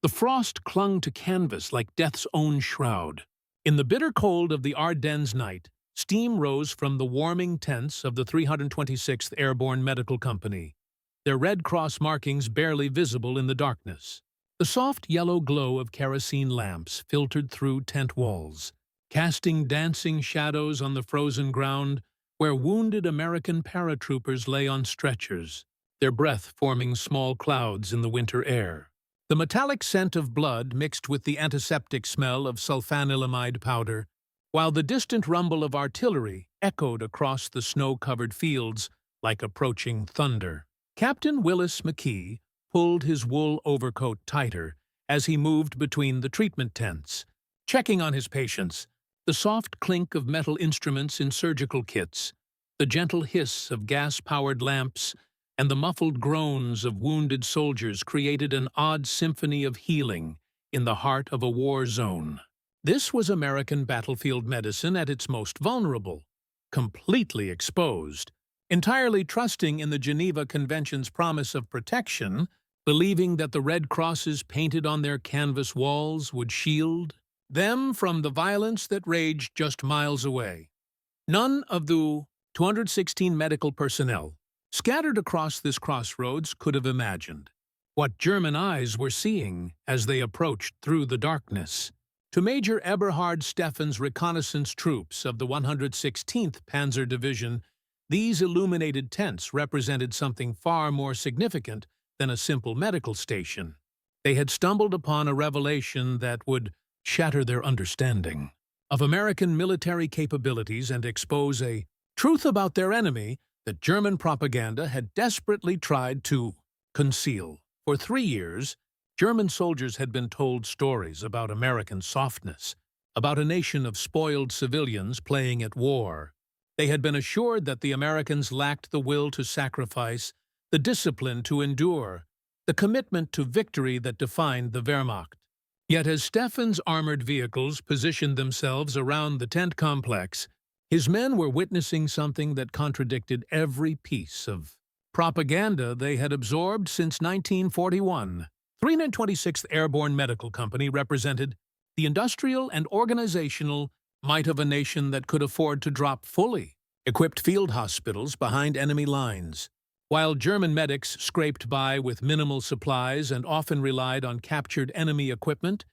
The frost clung to canvas like death's own shroud. In the bitter cold of the Ardennes night, steam rose from the warming tents of the 326th Airborne Medical Company, their Red Cross markings barely visible in the darkness. The soft yellow glow of kerosene lamps filtered through tent walls, casting dancing shadows on the frozen ground where wounded American paratroopers lay on stretchers, their breath forming small clouds in the winter air. The metallic scent of blood mixed with the antiseptic smell of sulfanilamide powder, while the distant rumble of artillery echoed across the snow-covered fields like approaching thunder. Captain Willis McKee pulled his wool overcoat tighter as he moved between the treatment tents, checking on his patients. The soft clink of metal instruments in surgical kits, the gentle hiss of gas-powered lamps, and the muffled groans of wounded soldiers created an odd symphony of healing in the heart of a war zone. This was American battlefield medicine at its most vulnerable, completely exposed, entirely trusting in the Geneva Convention's promise of protection, believing that the red crosses painted on their canvas walls would shield them from the violence that raged just miles away. None of the 216 medical personnel scattered across this crossroads could have imagined what German eyes were seeing as they approached through the darkness. To Major Eberhard Steffen's reconnaissance troops of the 116th Panzer Division, these illuminated tents represented something far more significant than a simple medical station. They had stumbled upon a revelation that would shatter their understanding of American military capabilities and expose a truth about their enemy that German propaganda had desperately tried to conceal. For 3 years, German soldiers had been told stories about American softness, about a nation of spoiled civilians playing at war. They had been assured that the Americans lacked the will to sacrifice, the discipline to endure, the commitment to victory that defined the Wehrmacht. Yet as Steffen's armored vehicles positioned themselves around the tent complex, his men were witnessing something that contradicted every piece of propaganda they had absorbed since 1941. 326th Airborne Medical Company represented the industrial and organizational might of a nation that could afford to drop fully equipped field hospitals behind enemy lines. While German medics scraped by with minimal supplies and often relied on captured enemy equipment,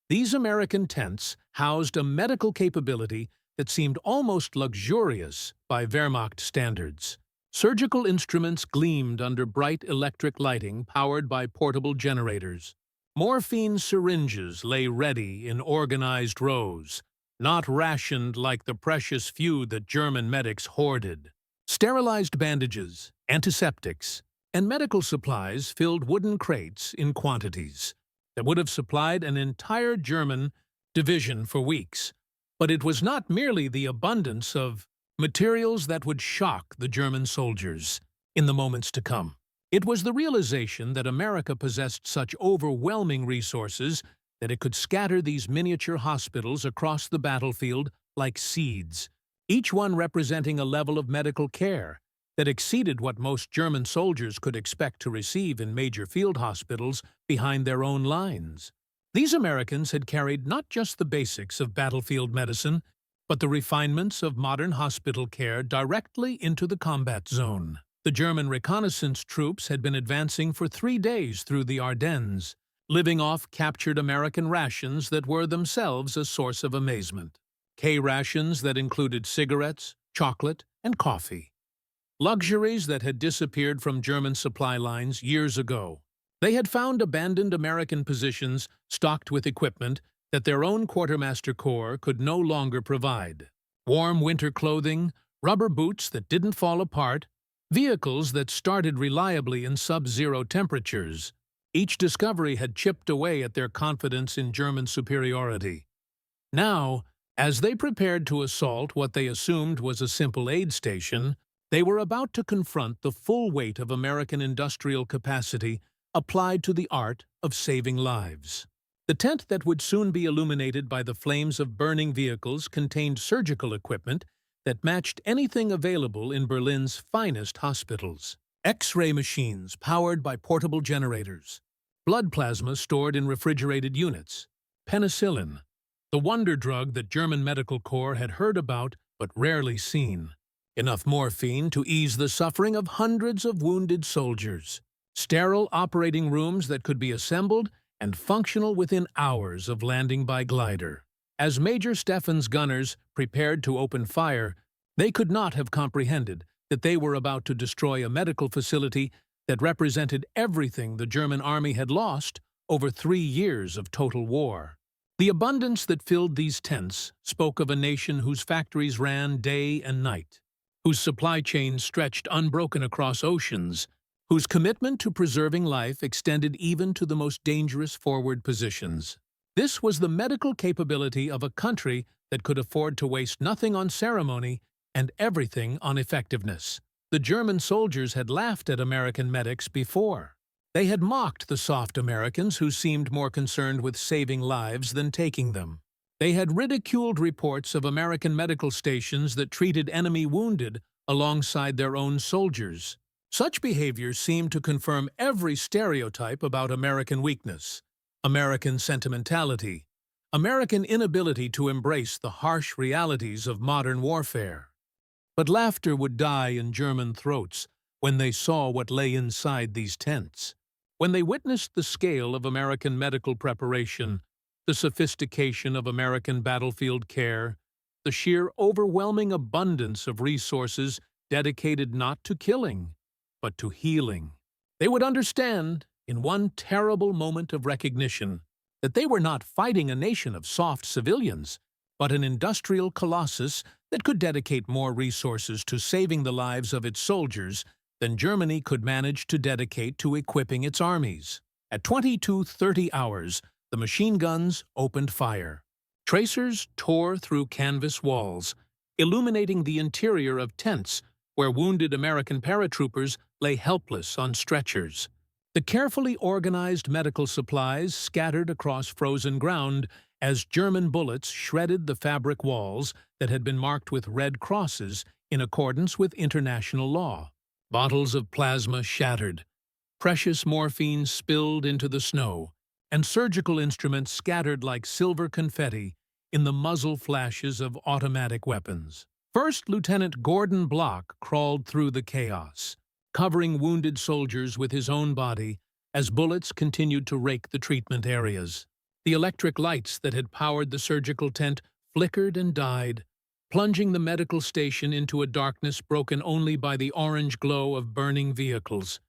these American tents housed a medical capability that seemed almost luxurious by Wehrmacht standards. Surgical instruments gleamed under bright electric lighting powered by portable generators. Morphine syringes lay ready in organized rows, not rationed like the precious few that German medics hoarded. Sterilized bandages, antiseptics, and medical supplies filled wooden crates in quantities that would have supplied an entire German division for weeks. But it was not merely the abundance of materials that would shock the German soldiers in the moments to come. It was the realization that America possessed such overwhelming resources that it could scatter these miniature hospitals across the battlefield like seeds, each one representing a level of medical care that exceeded what most German soldiers could expect to receive in major field hospitals behind their own lines. These Americans had carried not just the basics of battlefield medicine, but the refinements of modern hospital care directly into the combat zone. The German reconnaissance troops had been advancing for 3 days through the Ardennes, living off captured American rations that were themselves a source of amazement. K-rations that included cigarettes, chocolate, and coffee. Luxuries that had disappeared from German supply lines years ago. They had found abandoned American positions stocked with equipment that their own quartermaster corps could no longer provide. Warm winter clothing, rubber boots that didn't fall apart, vehicles that started reliably in sub-zero temperatures. Each discovery had chipped away at their confidence in German superiority. Now, as they prepared to assault what they assumed was a simple aid station, they were about to confront the full weight of American industrial capacity applied to the art of saving lives. The tent that would soon be illuminated by the flames of burning vehicles contained surgical equipment that matched anything available in Berlin's finest hospitals. X-ray machines powered by portable generators, blood plasma stored in refrigerated units, penicillin, the wonder drug that German Medical Corps had heard about but rarely seen, enough morphine to ease the suffering of hundreds of wounded soldiers, sterile operating rooms that could be assembled and functional within hours of landing by glider. As Major Steffen's gunners prepared to open fire, they could not have comprehended that they were about to destroy a medical facility that represented everything the German army had lost over 3 years of total war. The abundance that filled these tents spoke of a nation whose factories ran day and night, whose supply chains stretched unbroken across oceans, whose commitment to preserving life extended even to the most dangerous forward positions. This was the medical capability of a country that could afford to waste nothing on ceremony and everything on effectiveness. The German soldiers had laughed at American medics before. They had mocked the soft Americans who seemed more concerned with saving lives than taking them. They had ridiculed reports of American medical stations that treated enemy wounded alongside their own soldiers. Such behavior seemed to confirm every stereotype about American weakness, American sentimentality, American inability to embrace the harsh realities of modern warfare. But laughter would die in German throats when they saw what lay inside these tents. When they witnessed the scale of American medical preparation, the sophistication of American battlefield care, the sheer overwhelming abundance of resources dedicated not to killing, but to healing, they would understand, in one terrible moment of recognition, that they were not fighting a nation of soft civilians, but an industrial colossus that could dedicate more resources to saving the lives of its soldiers than Germany could manage to dedicate to equipping its armies. At 22:30 hours, the machine guns opened fire. Tracers tore through canvas walls, illuminating the interior of tents where wounded American paratroopers lay helpless on stretchers. The carefully organized medical supplies scattered across frozen ground as German bullets shredded the fabric walls that had been marked with red crosses in accordance with international law. Bottles of plasma shattered, precious morphine spilled into the snow, and surgical instruments scattered like silver confetti in the muzzle flashes of automatic weapons. First Lieutenant Gordon Block crawled through the chaos, covering wounded soldiers with his own body as bullets continued to rake the treatment areas. The electric lights that had powered the surgical tent flickered and died, plunging the medical station into a darkness broken only by the orange glow of burning vehicles.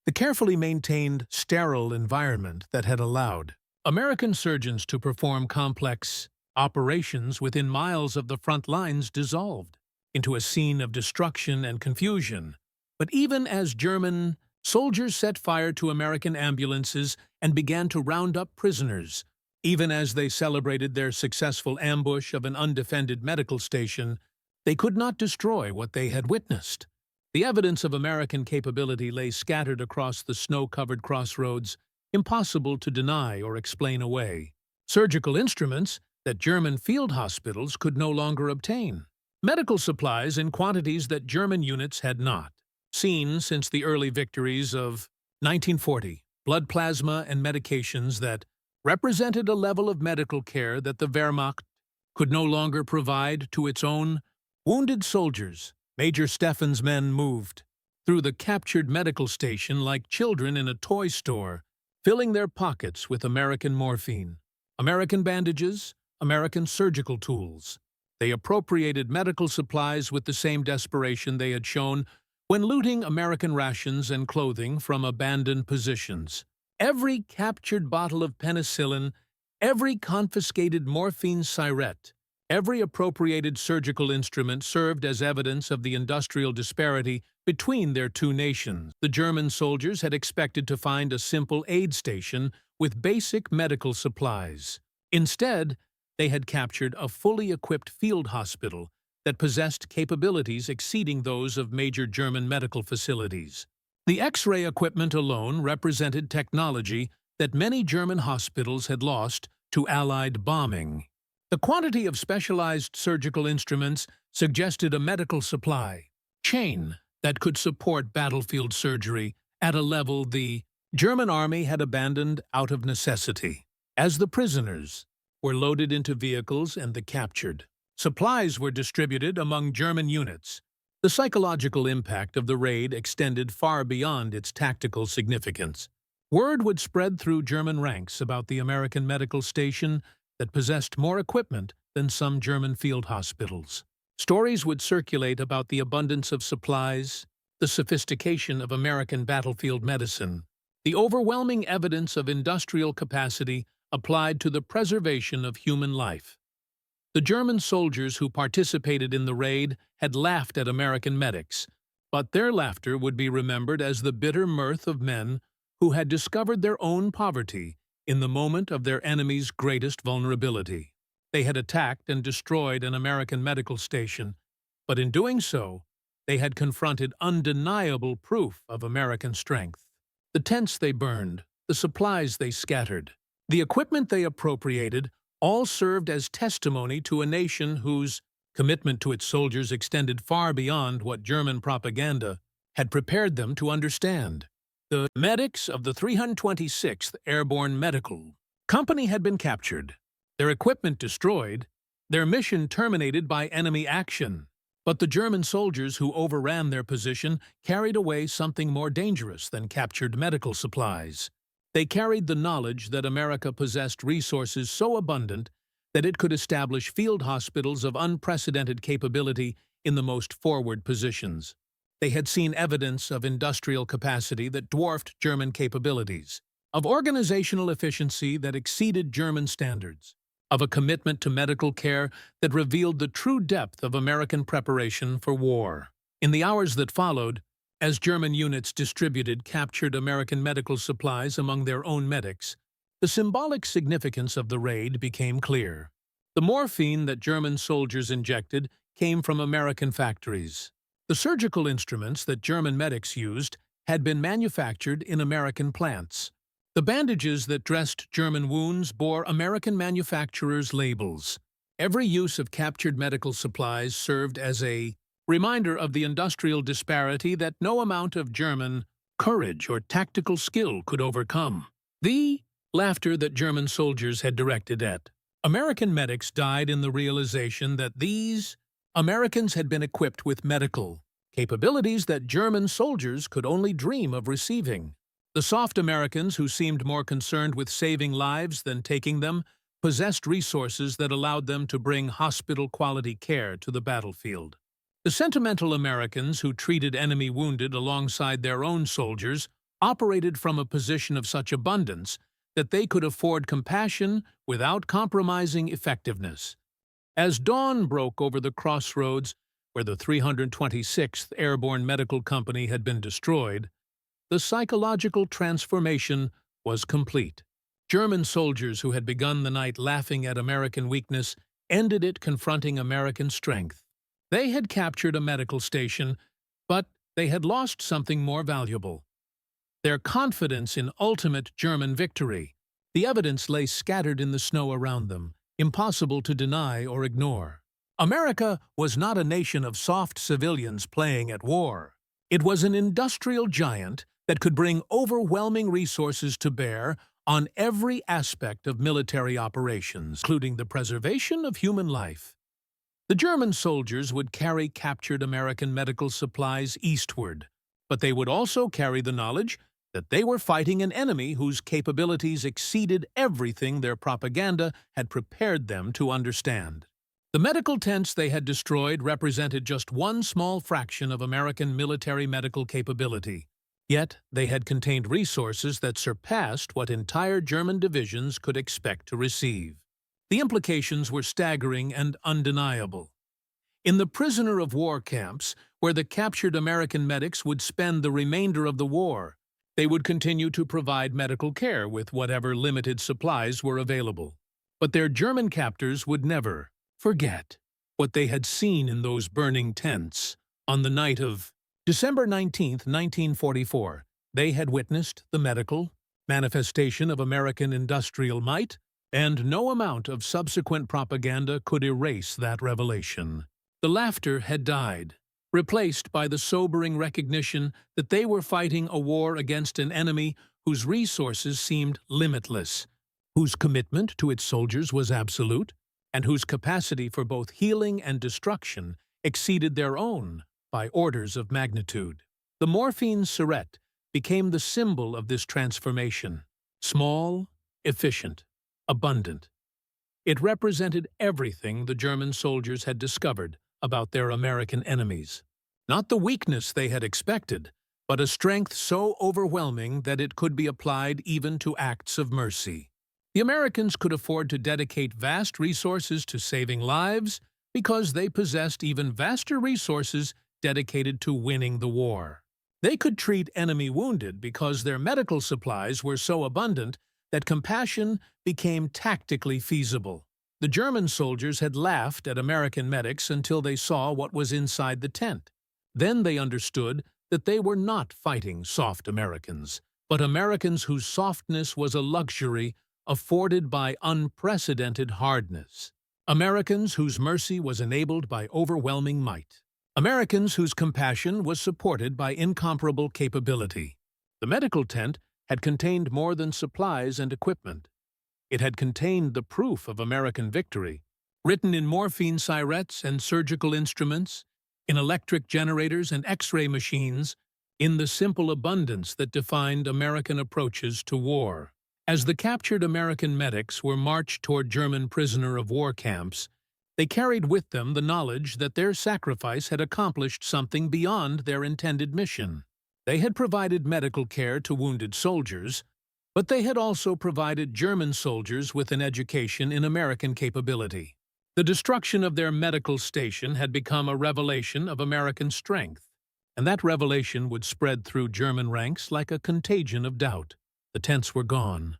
The carefully maintained, sterile environment that had allowed American surgeons to perform complex operations within miles of the front lines dissolved into a scene of destruction and confusion. But even as German soldiers set fire to American ambulances and began to round up prisoners, even as they celebrated their successful ambush of an undefended medical station, they could not destroy what they had witnessed. The evidence of American capability lay scattered across the snow-covered crossroads, impossible to deny or explain away. Surgical instruments that German field hospitals could no longer obtain. Medical supplies in quantities that German units had not seen since the early victories of 1940. Blood plasma and medications that represented a level of medical care that the Wehrmacht could no longer provide to its own wounded soldiers. Major Steffen's men moved through the captured medical station like children in a toy store, filling their pockets with American morphine, American bandages, American surgical tools. They appropriated medical supplies with the same desperation they had shown when looting American rations and clothing from abandoned positions. Every captured bottle of penicillin, every confiscated morphine syrette, every appropriated surgical instrument served as evidence of the industrial disparity between their two nations. The German soldiers had expected to find a simple aid station with basic medical supplies. Instead, they had captured a fully equipped field hospital that possessed capabilities exceeding those of major German medical facilities. The X-ray equipment alone represented technology that many German hospitals had lost to Allied bombing. The quantity of specialized surgical instruments suggested a medical supply chain that could support battlefield surgery at a level the German army had abandoned out of necessity, as the prisoners were loaded into vehicles and the captured. Supplies were distributed among German units. The psychological impact of the raid extended far beyond its tactical significance. Word would spread through German ranks about the American medical station that possessed more equipment than some German field hospitals. Stories would circulate about the abundance of supplies, the sophistication of American battlefield medicine, the overwhelming evidence of industrial capacity applied to the preservation of human life. The German soldiers who participated in the raid had laughed at American medics, but their laughter would be remembered as the bitter mirth of men who had discovered their own poverty in the moment of their enemy's greatest vulnerability. They had attacked and destroyed an American medical station, but in doing so, they had confronted undeniable proof of American strength. The tents they burned, the supplies they scattered, the equipment they appropriated all served as testimony to a nation whose commitment to its soldiers extended far beyond what German propaganda had prepared them to understand. The medics of the 326th Airborne Medical Company had been captured, their equipment destroyed, their mission terminated by enemy action. But the German soldiers who overran their position carried away something more dangerous than captured medical supplies. They carried the knowledge that America possessed resources so abundant that it could establish field hospitals of unprecedented capability in the most forward positions. They had seen evidence of industrial capacity that dwarfed German capabilities, of organizational efficiency that exceeded German standards, of a commitment to medical care that revealed the true depth of American preparation for war. In the hours that followed, as German units distributed captured American medical supplies among their own medics, the symbolic significance of the raid became clear. The morphine that German soldiers injected came from American factories. The surgical instruments that German medics used had been manufactured in American plants. The bandages that dressed German wounds bore American manufacturers' labels. Every use of captured medical supplies served as a reminder of the industrial disparity that no amount of German courage or tactical skill could overcome. The laughter that German soldiers had directed at American medics died in the realization that these Americans had been equipped with medical capabilities that German soldiers could only dream of receiving. The soft Americans, who seemed more concerned with saving lives than taking them, possessed resources that allowed them to bring hospital-quality care to the battlefield. The sentimental Americans, who treated enemy wounded alongside their own soldiers, operated from a position of such abundance that they could afford compassion without compromising effectiveness. As dawn broke over the crossroads where the 326th Airborne Medical Company had been destroyed, the psychological transformation was complete. German soldiers who had begun the night laughing at American weakness ended it confronting American strength. They had captured a medical station, but they had lost something more valuable: their confidence in ultimate German victory. The evidence lay scattered in the snow around them, impossible to deny or ignore. America was not a nation of soft civilians playing at war. It was an industrial giant that could bring overwhelming resources to bear on every aspect of military operations, including the preservation of human life. The German soldiers would carry captured American medical supplies eastward, but they would also carry the knowledge that they were fighting an enemy whose capabilities exceeded everything their propaganda had prepared them to understand. The medical tents they had destroyed represented just one small fraction of American military medical capability. Yet they had contained resources that surpassed what entire German divisions could expect to receive. The implications were staggering and undeniable. In the prisoner of war camps, where the captured American medics would spend the remainder of the war, they would continue to provide medical care with whatever limited supplies were available. But their German captors would never forget what they had seen in those burning tents. On the night of December 19, 1944, they had witnessed the medical manifestation of American industrial might, and no amount of subsequent propaganda could erase that revelation. The laughter had died, replaced by the sobering recognition that they were fighting a war against an enemy whose resources seemed limitless, whose commitment to its soldiers was absolute, and whose capacity for both healing and destruction exceeded their own by orders of magnitude. The morphine syringe became the symbol of this transformation. Small, efficient, abundant. It represented everything the German soldiers had discovered about their American enemies. Not the weakness they had expected, but a strength so overwhelming that it could be applied even to acts of mercy. The Americans could afford to dedicate vast resources to saving lives because they possessed even vaster resources dedicated to winning the war. They could treat enemy wounded because their medical supplies were so abundant that compassion became tactically feasible. The German soldiers had laughed at American medics until they saw what was inside the tent. Then they understood that they were not fighting soft Americans, but Americans whose softness was a luxury afforded by unprecedented hardness. Americans whose mercy was enabled by overwhelming might. Americans whose compassion was supported by incomparable capability. The medical tent had contained more than supplies and equipment. It had contained the proof of American victory, written in morphine syrettes and surgical instruments, in electric generators and X-ray machines, in the simple abundance that defined American approaches to war. As the captured American medics were marched toward German prisoner of war camps, they carried with them the knowledge that their sacrifice had accomplished something beyond their intended mission. They had provided medical care to wounded soldiers, but they had also provided German soldiers with an education in American capability. The destruction of their medical station had become a revelation of American strength, and that revelation would spread through German ranks like a contagion of doubt. The tents were gone,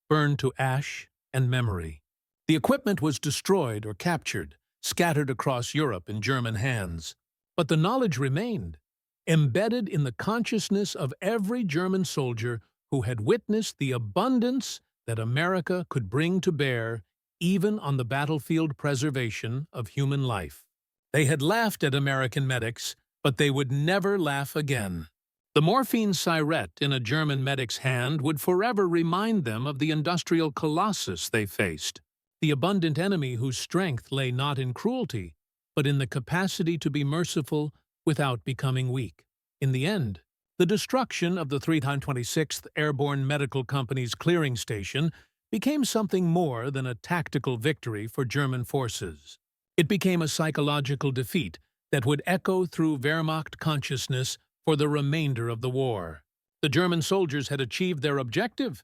burned to ash and memory. The equipment was destroyed or captured, scattered across Europe in German hands. But the knowledge remained, embedded in the consciousness of every German soldier who had witnessed the abundance that America could bring to bear even on the battlefield preservation of human life. They had laughed at American medics, but they would never laugh again. The morphine syringe in a German medic's hand would forever remind them of the industrial colossus they faced, the abundant enemy whose strength lay not in cruelty, but in the capacity to be merciful without becoming weak. In the end, the destruction of the 326th Airborne Medical Company's clearing station became something more than a tactical victory for German forces. It became a psychological defeat that would echo through Wehrmacht consciousness for the remainder of the war. The German soldiers had achieved their objective.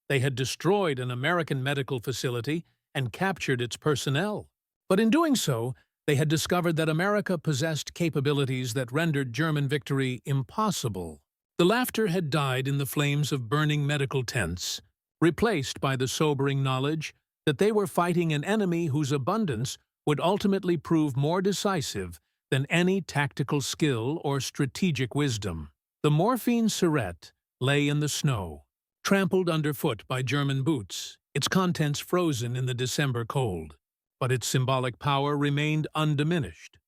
They had destroyed an American medical facility and captured its personnel. But in doing so, they had discovered that America possessed capabilities that rendered German victory impossible. The laughter had died in the flames of burning medical tents, replaced by the sobering knowledge that they were fighting an enemy whose abundance would ultimately prove more decisive than any tactical skill or strategic wisdom. The morphine syringe lay in the snow, trampled underfoot by German boots, its contents frozen in the December cold. But its symbolic power remained undiminished.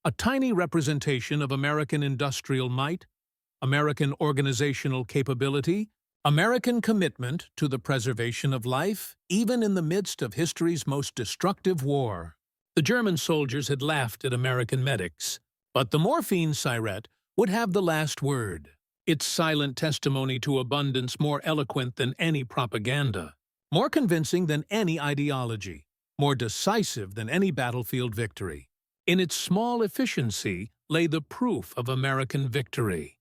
A tiny representation of American industrial might, American organizational capability, American commitment to the preservation of life, even in the midst of history's most destructive war. The German soldiers had laughed at American medics, but the morphine syringe would have the last word, its silent testimony to abundance more eloquent than any propaganda, more convincing than any ideology, more decisive than any battlefield victory. In its small efficiency lay the proof of American victory.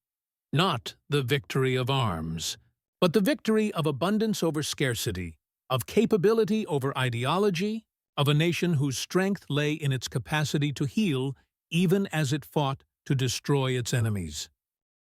Not the victory of arms, but the victory of abundance over scarcity, of capability over ideology, of a nation whose strength lay in its capacity to heal even as it fought to destroy its enemies.